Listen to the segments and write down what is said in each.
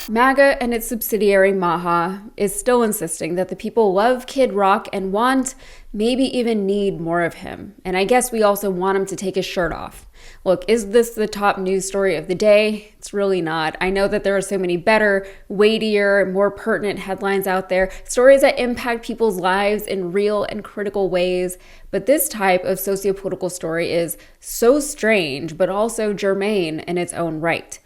MAGA and its subsidiary Maha is still insisting that the people love Kid Rock and want, maybe even need, more of him. And I guess we also want him to take his shirt off. Look, is this the top news story of the day? It's really not. I know that there are so many better, weightier, more pertinent headlines out there, stories that impact people's lives in real and critical ways. But this type of sociopolitical story is so strange, but also germane in its own right.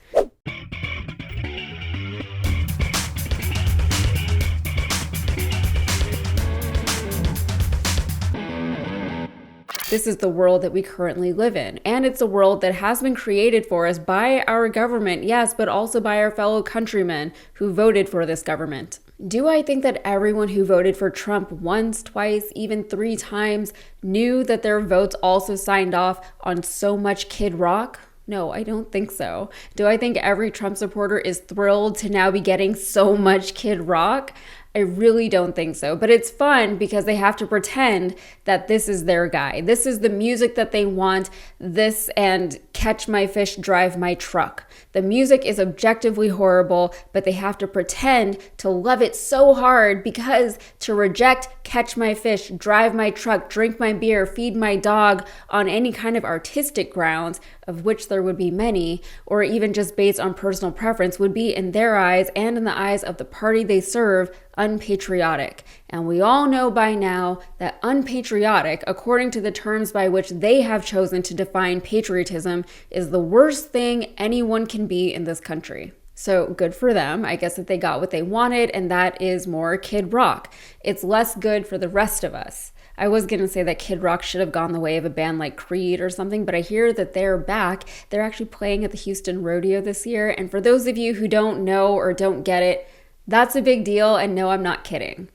This is the world that we currently live in, and it's a world that has been created for us by our government, yes, but also by our fellow countrymen who voted for this government. Do I think that everyone who voted for Trump once, twice, even 3 times knew that their votes also signed off on so much Kid Rock? No, I don't think so. Do I think every Trump supporter is thrilled to now be getting so much Kid Rock? I really don't think so, but it's fun because they have to pretend that this is their guy. This is the music that they want, this and Catch My Fish, Drive My Truck. The music is objectively horrible, but they have to pretend to love it so hard because to reject Catch My Fish, Drive My Truck, Drink My Beer, Feed My Dog on any kind of artistic grounds, of which there would be many, or even just based on personal preference, would be in their eyes and in the eyes of the party they serve unpatriotic. And we all know by now that unpatriotic, according to the terms by which they have chosen to define patriotism, is the worst thing anyone can be in this country. So good for them. I guess that they got what they wanted, and that is more Kid Rock. It's less good for the rest of us. I was going to say that Kid Rock should have gone the way of a band like Creed or something, but I hear that they're back. They're actually playing at the Houston Rodeo this year. And for those of you who don't know or don't get it, that's a big deal, and no, I'm not kidding.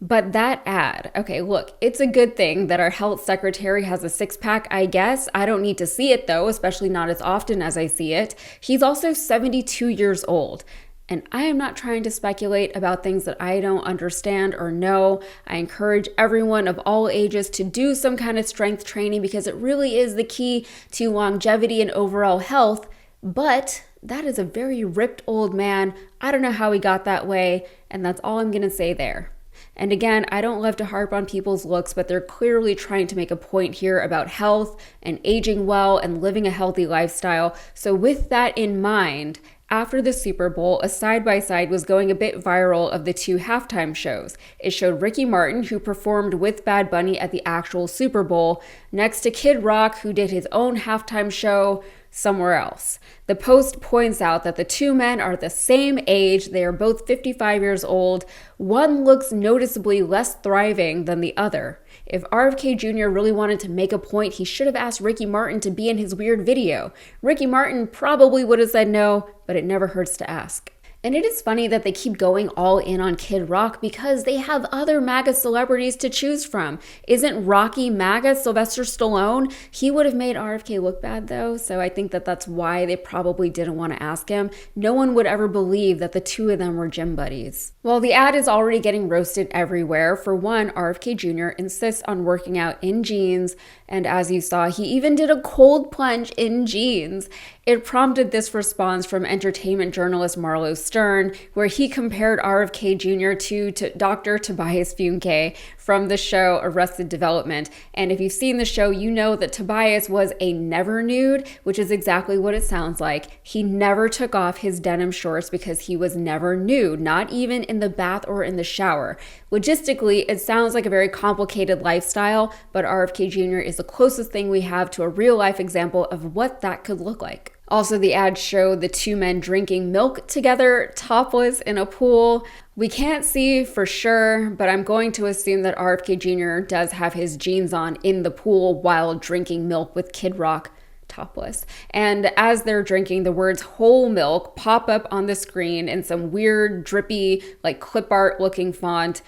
But that ad, okay, look, it's a good thing that our health secretary has a 6-pack, I guess. I don't need to see it though, especially not as often as I see it. He's also 72 years old. And I am not trying to speculate about things that I don't understand or know. I encourage everyone of all ages to do some kind of strength training because it really is the key to longevity and overall health. But that is a very ripped old man. I don't know how he got that way, and that's all I'm going to say there. And again, I don't love to harp on people's looks, but they're clearly trying to make a point here about health and aging well and living a healthy lifestyle. So with that in mind, after the Super Bowl, a side-by-side was going a bit viral of the 2 halftime shows. It showed Ricky Martin, who performed with Bad Bunny at the actual Super Bowl, next to Kid Rock, who did his own halftime show somewhere else. The post points out that the 2 men are the same age. They are both 55 years old. One looks noticeably less thriving than the other. If RFK Jr. really wanted to make a point, he should have asked Ricky Martin to be in his weird video. Ricky Martin probably would have said no, but it never hurts to ask. And it is funny that they keep going all in on Kid Rock because they have other MAGA celebrities to choose from. Isn't Rocky MAGA Sylvester Stallone? He would have made RFK look bad though, so I think that that's why they probably didn't want to ask him. No one would ever believe that the 2 of them were gym buddies. Well, the ad is already getting roasted everywhere. For one, RFK Jr. insists on working out in jeans, and as you saw, he even did a cold plunge in jeans. It prompted this response from entertainment journalist Marlo Stern, where he compared RFK Jr. to Dr. Tobias Funke from the show Arrested Development. And if you've seen the show, you know that Tobias was a never nude, which is exactly what it sounds like. He never took off his denim shorts because he was never nude, not even in the bath or in the shower. Logistically, it sounds like a very complicated lifestyle, but RFK Jr. is the closest thing we have to a real life example of what that could look like. Also, the ad showed the 2 men drinking milk together, topless in a pool. We can't see for sure, but I'm going to assume that RFK Jr. does have his jeans on in the pool while drinking milk with Kid Rock topless. And as they're drinking, the words whole milk pop up on the screen in some weird, drippy, like clip art looking font.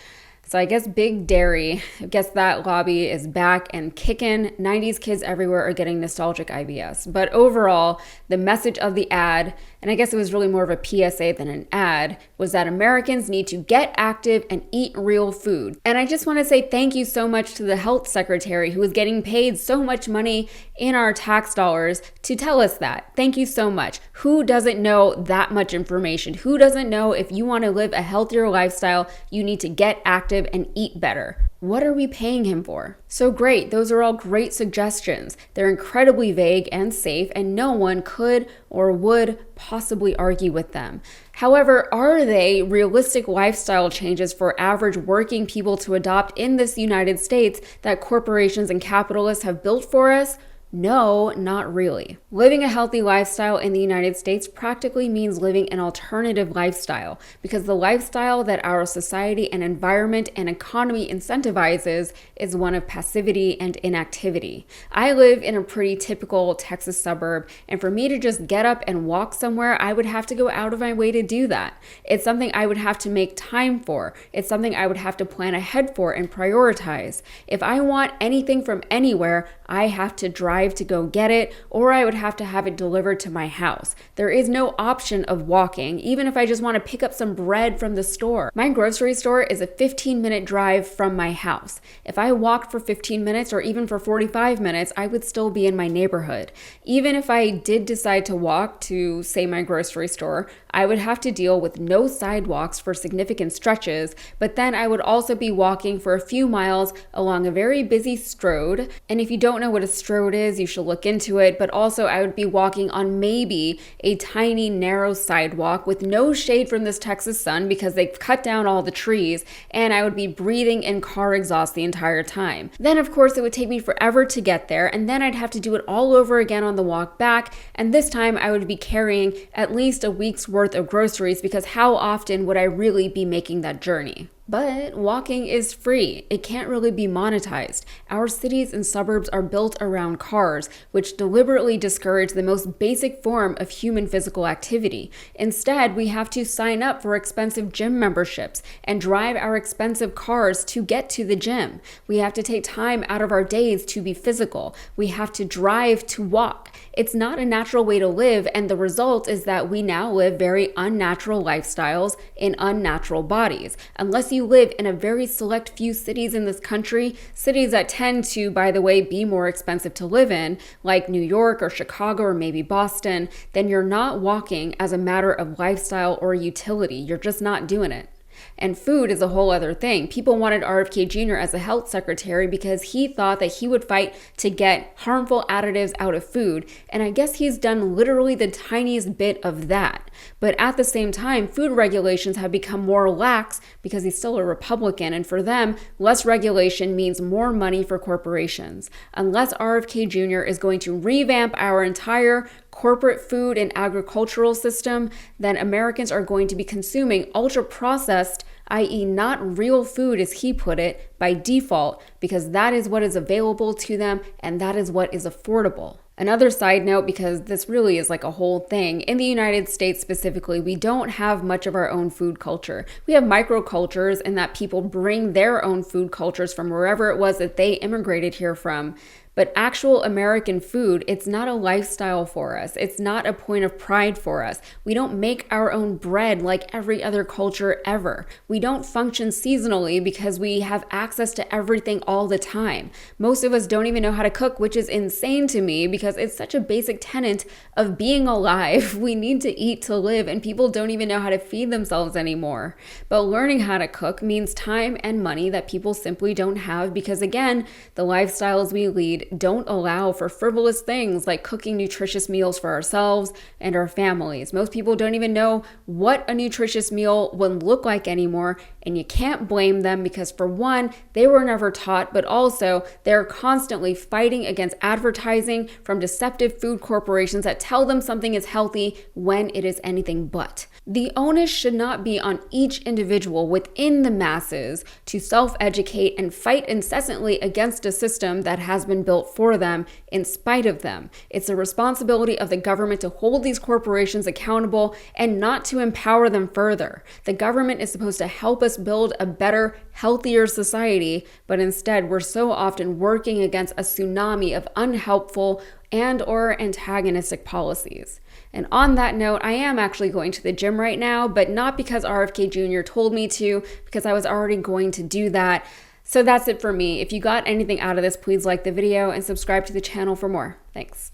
So I guess big dairy, I guess that lobby is back and kicking. 90s kids everywhere are getting nostalgic IBS. But overall, the message of the ad, and I guess it was really more of a PSA than an ad, was that Americans need to get active and eat real food. And I just want to say thank you so much to the health secretary who is getting paid so much money in our tax dollars to tell us that. Thank you so much. Who doesn't know that much information? Who doesn't know if you want to live a healthier lifestyle, you need to get active and eat better? What are we paying him for? So great, those are all great suggestions. They're incredibly vague and safe, and no one could or would possibly argue with them. However, are they realistic lifestyle changes for average working people to adopt in this United States that corporations and capitalists have built for us? No, not really. Living a healthy lifestyle in the United States practically means living an alternative lifestyle, because the lifestyle that our society and environment and economy incentivizes is one of passivity and inactivity. I live in a pretty typical Texas suburb, and for me to just get up and walk somewhere, I would have to go out of my way to do that. It's something I would have to make time for. It's something I would have to plan ahead for and prioritize. If I want anything from anywhere, I have to drive to go get it, or I would have to have it delivered to my house. There is no option of walking, even if I just want to pick up some bread from the store. My grocery store is a 15-minute drive from my house. If I walked for 15 minutes or even for 45 minutes, I would still be in my neighborhood. Even if I did decide to walk to, say, my grocery store, I would have to deal with no sidewalks for significant stretches, but then I would also be walking for a few miles along a very busy strode. And if you don't know what a strode is, you should look into it. But also I would be walking on maybe a tiny narrow sidewalk with no shade from this Texas sun because they've cut down all the trees, and I would be breathing in car exhaust the entire time. Then of course it would take me forever to get there, and then I'd have to do it all over again on the walk back, and this time I would be carrying at least a week's worth of groceries, because how often would I really be making that journey? But walking is free. It can't really be monetized. Our cities and suburbs are built around cars, which deliberately discourage the most basic form of human physical activity. Instead, we have to sign up for expensive gym memberships and drive our expensive cars to get to the gym. We have to take time out of our days to be physical. We have to drive to walk. It's not a natural way to live, and the result is that we now live very unnatural lifestyles in unnatural bodies. Unless you live in a very select few cities in this country, cities that tend to, by the way, be more expensive to live in, like New York or Chicago or maybe Boston, then you're not walking as a matter of lifestyle or utility. You're just not doing it. And food is a whole other thing. People wanted RFK Jr. as a health secretary because he thought that he would fight to get harmful additives out of food. And I guess he's done literally the tiniest bit of that. But at the same time, food regulations have become more lax because he's still a Republican. And for them, less regulation means more money for corporations. Unless RFK Jr. is going to revamp our entire corporate food and agricultural system, then Americans are going to be consuming ultra-processed, i.e. not real food, as he put it, by default, because that is what is available to them and that is what is affordable. Another side note, because this really is like a whole thing, in the United States specifically, we don't have much of our own food culture. We have microcultures in that people bring their own food cultures from wherever it was that they immigrated here from. But actual American food, it's not a lifestyle for us. It's not a point of pride for us. We don't make our own bread like every other culture ever. We don't function seasonally because we have access to everything all the time. Most of us don't even know how to cook, which is insane to me because it's such a basic tenet of being alive. We need to eat to live, and people don't even know how to feed themselves anymore. But learning how to cook means time and money that people simply don't have because, again, the lifestyles we lead don't allow for frivolous things like cooking nutritious meals for ourselves and our families. Most people don't even know what a nutritious meal would look like anymore, and you can't blame them because, for one, they were never taught, but also they're constantly fighting against advertising from deceptive food corporations that tell them something is healthy when it is anything but. The onus should not be on each individual within the masses to self-educate and fight incessantly against a system that has been built built for them in spite of them. It's the responsibility of the government to hold these corporations accountable and not to empower them further. The government is supposed to help us build a better, healthier society, but instead we're so often working against a tsunami of unhelpful and/or antagonistic policies. And on that note, I am actually going to the gym right now, but not because RFK Jr. told me to, because I was already going to do that. So that's it for me. If you got anything out of this, please like the video and subscribe to the channel for more. Thanks.